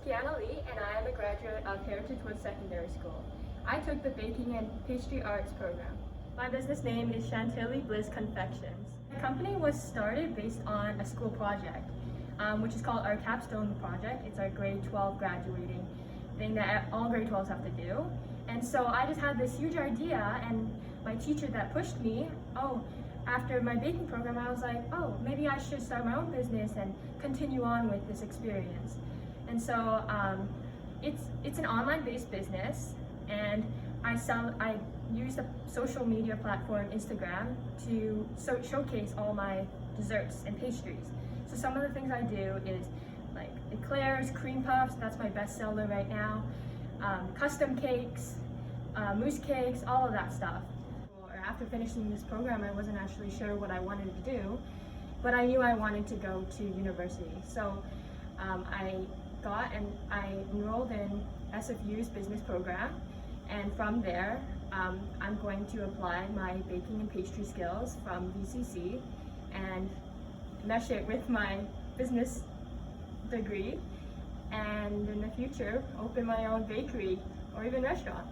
Kiana and I am a graduate of Heritage Woods Secondary School. I took the Baking and Pastry Arts program. My business name is Chantilly Bliss Confections. The company was started based on a school project, which is called our capstone project. It's our grade 12 graduating thing that all grade 12s have to do. And so I just had this huge idea, and my teacher that pushed me, after my baking program, I was like, maybe I should start my own business and continue on with this experience. And so it's an online-based business, and I use the social media platform Instagram to showcase all my desserts and pastries. So some of the things I do is like eclairs, cream puffs, that's my best seller right now, custom cakes, mousse cakes, all of that stuff. After finishing this program, I wasn't actually sure what I wanted to do, but I knew I wanted to go to university. So I enrolled in SFU's business program, and from there, I'm going to apply my baking and pastry skills from VCC and mesh it with my business degree, and in the future, open my own bakery or even restaurant.